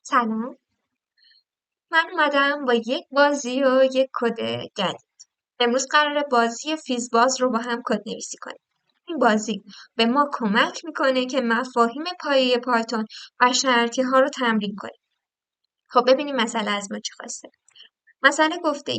سلام. من اومدم با یک بازی و یک کد جدید. امروز قراره بازی فیزباز رو با هم کد نویسی کنیم. این بازی به ما کمک میکنه که مفاهیم پایه پایتون و شرطی ها رو تمرین کنیم. خب ببینیم مسئله از ما چی خواسته. مثلا گفته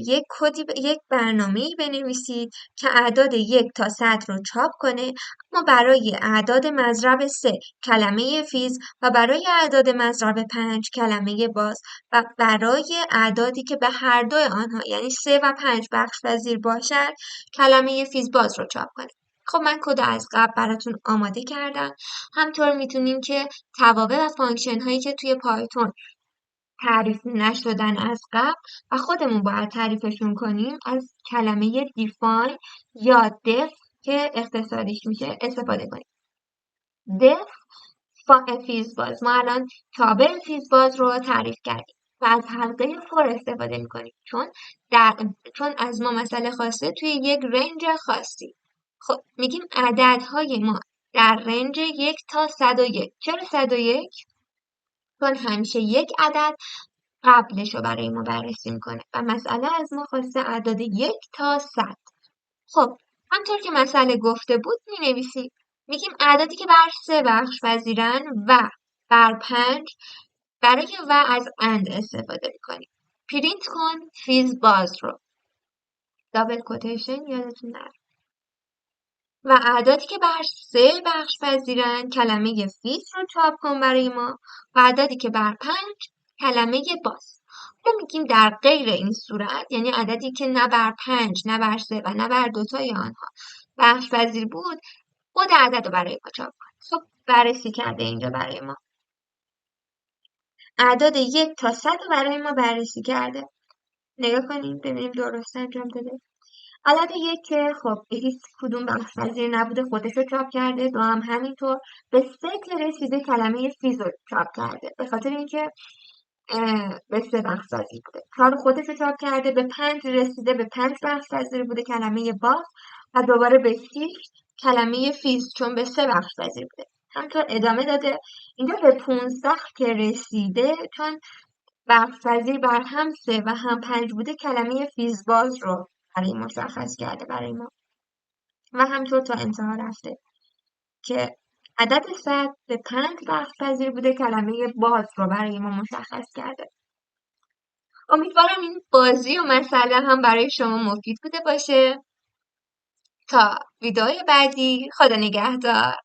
یک برنامه‌ای بنویسید که اعداد 1 تا 100 رو چاپ کنه، اما برای اعداد مضرب 3 کلمه فیز و برای اعداد مضرب 5 کلمه باز و برای اعدادی که به هر دوی آنها یعنی 3 و 5 بخش‌پذیر باشد کلمه فیز باز رو چاپ کنه. خب من کد از قبل براتون آماده کردم. همطور میتونیم که توابع و فانکشن هایی که توی پایتون تعریف نشدن از قبل و خودمون باید تعریفشون کنیم از کلمه define یا def که اختصاریش میشه استفاده کنیم. def فیزباز، ما الان تابع فیزباز رو تعریف کردیم و از حلقه فور استفاده میکنیم چون از ما مسئله خواسته توی یک رنج خاصی. خب میگیم عددهای ما در رنج 1 تا 101. چرا 101؟ چون همیشه یک عدد قبلش رو برای ما بررسی میکنه و مسئله از ما خواسته اعداد 1 تا 100. خب همطور که مسئله گفته بود مینویسیم. میگیم اعدادی که بر 3 بخش پذیرن و بر 5 برای و از اند استفاده میکنیم. پرینت کن فیز باز رو. دابل کوتیشن یادتون نره. و اعدادی که بر 3 بخش پذیرن کلمه فیز رو چاپ کن برای ما و اعدادی که بر 5 کلمه باز. حالا میگیم در غیر این صورت، یعنی عددی که نه بر 5 نه بر 3 و نه بر دوتای آنها بخش پذیر بود، خود عدد رو برای ما چاپ کن. خب بررسی کرده اینجا برای ما. اعداد 1 تا 100 رو برای ما بررسی کرده. نگاه کنیم ببینیم درست انجام داده. عدد 1 که خب هیچ کدوم بخش پذیر نبوده خودش رو چاپ کرده. 2 هم همینطور. به 3 که رسیده کلمه فیز رو چاپ کرده به خاطر اینکه به 3 بخش پذیر بوده. 4 خودش رو چاپ کرده. به 5 رسیده به 5 بخش پذیر بوده کلمه باز و دوباره به 6 کلمه فیز چون به 3 بخش پذیر بوده. همینطور ادامه داده. اینجا به 15 که رسیده چون بخش پذیر بر هم 3 و هم 5 بوده کلمه فیز باز رو برای مشخص کرده برای ما و همطور تا انتها رفته که عدد 100 به 5 بخش پذیر بوده کلمه باز رو برای ما مشخص کرده. امیدوارم این بازی و مسئله هم برای شما مفید بوده باشه. تا ویدئوی بعدی، خدا نگهدار.